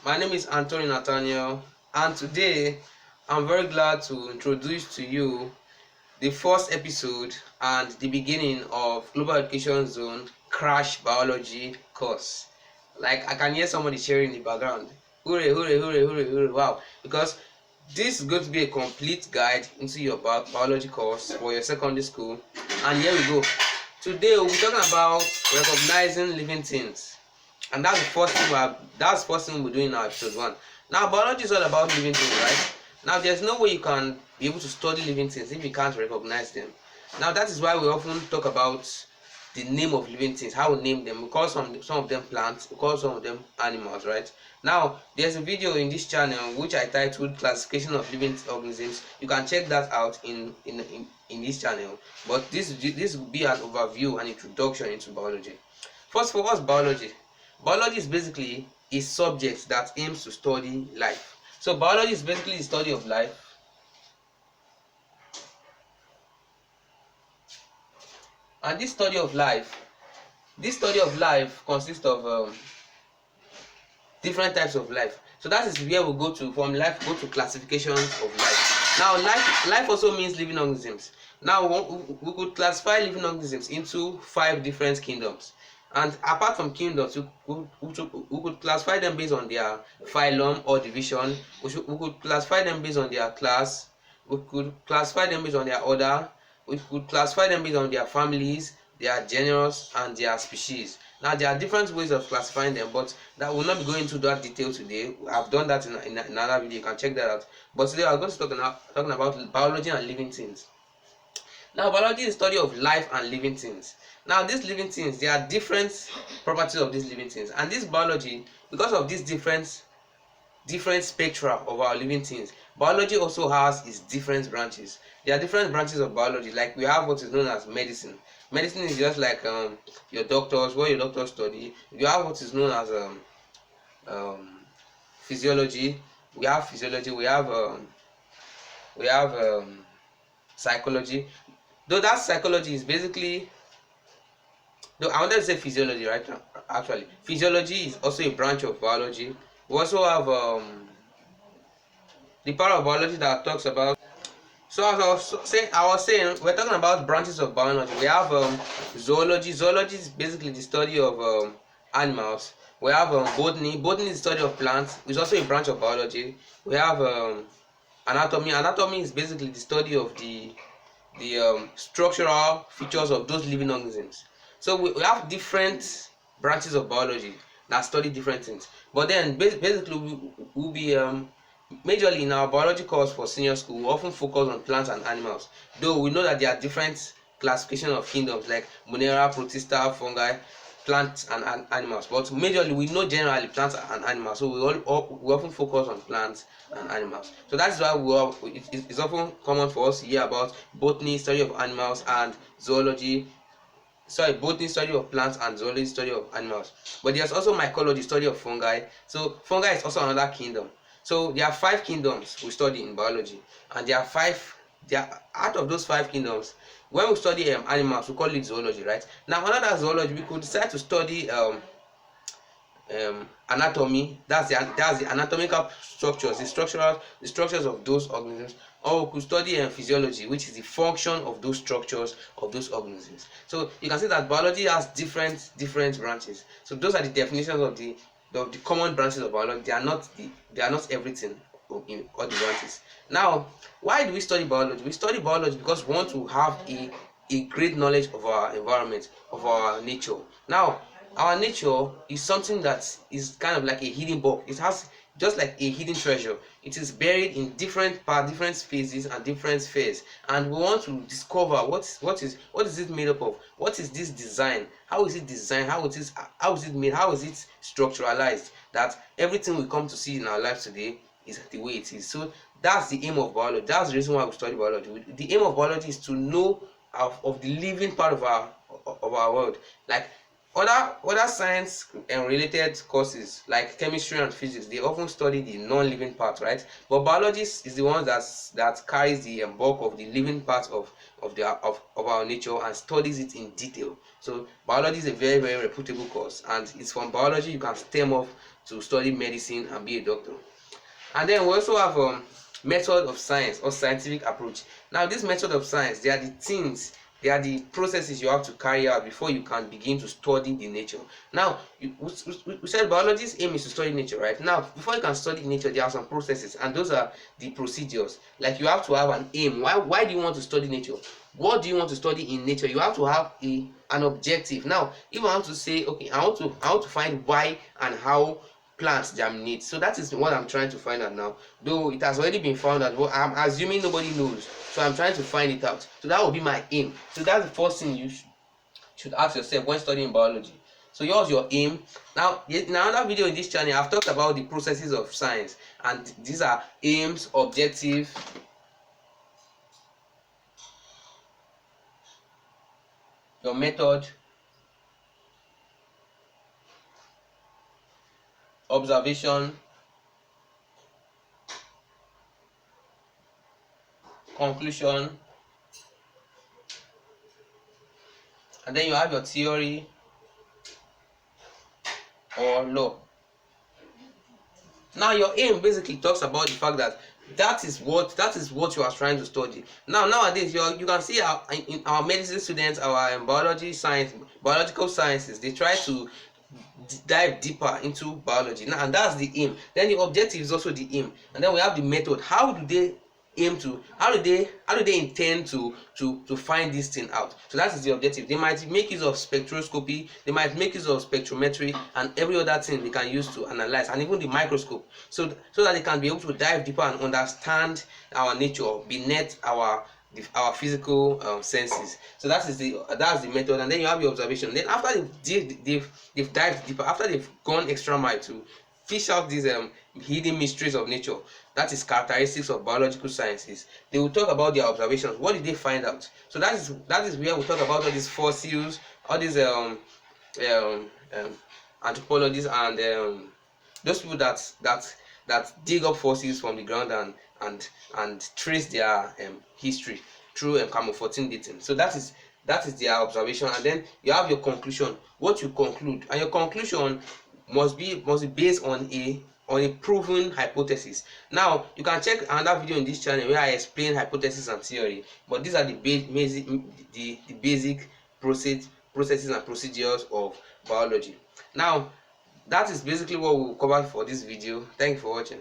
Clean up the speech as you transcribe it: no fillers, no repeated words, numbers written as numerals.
my name is Anthony Nathaniel, and today I'm very glad to introduce to you the first episode and the beginning of Global Education Zone Crash Biology course. Like I can hear somebody cheering in the background. Hooray, hooray, hooray, hooray, hooray, wow. Because this is going to be a complete guide into your biology course for your secondary school. And here we go. Today we'll be talking about recognizing living things. And that's the first thing we're doing in our episode 1. Now biology is all about living things, right? Now there's no way you can be able to study living things if you can't recognize them. Now that is why we often talk about the name of living things, how we name them. We call some of them plants, we call some of them animals, right? Now there's a video in this channel which I titled Classification of Living Organisms. You can check that out in this channel. But this will be an overview and introduction into biology. First, for what's biology? Biology is basically a subject that aims to study life. So biology is basically the study of life. And this study of life consists of different types of life. So that is where we go to, from life, go to classifications of life. Now life also means living organisms. Now we could classify living organisms into 5 different kingdoms. And apart from kingdoms, we could classify them based on their phylum or division. We could classify them based on their class. We could classify them based on their order. We could classify them based on their families, their genus, and their species. Now there are different ways of classifying them, but that will not be going into that detail today. I've done that in another video. You can check that out. But today I'm going to talking about biology and living things. Now biology is the study of life and living things. Now these living things, there are different properties of these living things, and this biology, because of these different spectra of our living things, biology also has its different branches. There are different branches of biology. Like we have what is known as medicine. Medicine is just like your doctors, what your doctors study. You have what is known as physiology. We have physiology. We have psychology. Though that psychology is basically, though I wanted to say physiology, right? Actually, physiology is also a branch of biology. We also have the part of biology that talks about. So as I was saying, we're talking about branches of biology. We have zoology. Zoology is basically the study of animals. We have botany. Botany is the study of plants. It's also a branch of biology. We have anatomy. Anatomy is basically the study of the structural features of those living organisms. So we have different branches of biology that study different things. But then basically we'll be majorly in our biology course for senior school, we often focus on plants and animals. Though we know that there are different classification of kingdoms like Monera, Protista, Fungi, plants and animals. But majorly we know generally plants and animals. So we often focus on plants and animals. So that's why it's often common for us to hear about botany, study of animals, and zoology. Sorry, botany, study of plants, and zoology, study of animals. But there's also mycology, study of fungi. So fungi is also another kingdom. So there are 5 kingdoms we study in biology, and out of those 5 kingdoms, when we study animals, we call it zoology, right? Now under that zoology, we could decide to study anatomy. That's the anatomical structures, the structures of those organisms. Or we could study physiology, which is the function of those structures of those organisms. So you can see that biology has different branches. So those are the definitions of the common branches of biology. They are not everything in all the branches. Now, why do we study biology? We study biology because we want to have a great knowledge of our environment, of our nature. Now, our nature is something that is kind of like a hidden book. It has just like a hidden treasure. It is buried in different parts, different phases, and different spheres. And we want to discover what is it made up of? What is this design? How is it designed? How is it made? How is it structuralized? That everything we come to see in our lives today is the way it is. So that's the aim of biology. That's the reason why we study biology. The aim of biology is to know of the living part of our world. Like other science and related courses like chemistry and physics, they often study the non-living part, right? But biology is the one that carries the bulk of the living part of our nature and studies it in detail. So biology is a very reputable course, and it's from biology you can stem off to study medicine and be a doctor. And then we also have method of science or scientific approach. Now this method of science, they are the things, they are the processes you have to carry out before you can begin to study the nature. Now we said biology's aim is to study nature, right? Now before you can study nature, there are some processes, and those are the procedures. Like you have to have an aim. Why do you want to study nature? What do you want to study in nature? You have to have an objective. Now if I want to say, okay, I want to find why and how plants germinate. So that is what I'm trying to find out now. Though it has already been found out, but I'm assuming nobody knows. So I'm trying to find it out. So that will be my aim. So that's the first thing you should ask yourself when studying biology. So yours your aim. Now in another video in this channel, I've talked about the processes of science, and these are aims, objective, your method, observation, conclusion, and then you have your theory or law. Now your aim basically talks about the fact that that is what you are trying to study. Now nowadays you can see our medicine students, our biological sciences, they try to dive deeper into biology now, and that's the aim. Then the objective is also the aim, and then we have the method. How do they intend to find this thing out? So that is the objective. They might make use of spectroscopy, they might make use of spectrometry, and every other thing they can use to analyze, and even the microscope, so that they can be able to dive deeper and understand our nature beneath our physical senses. So that's the method. And then you have your observation. Then after they've dived deeper, after they've gone extra mile to fish out these hidden mysteries of nature, that is characteristics of biological sciences, they will talk about their observations. What did they find out? So that is where we talk about all these fossils, all these anthropologists and those people that dig up fossils from the ground and trace their history through carbon-14 dating. So that is their observation. And then you have your conclusion, what you conclude, and your conclusion must be based on a proven hypothesis. Now you can check another video in this channel where I explain hypothesis and theory, but these are the basic processes and procedures of biology. Now that is basically what we'll cover for this video. Thank you for watching.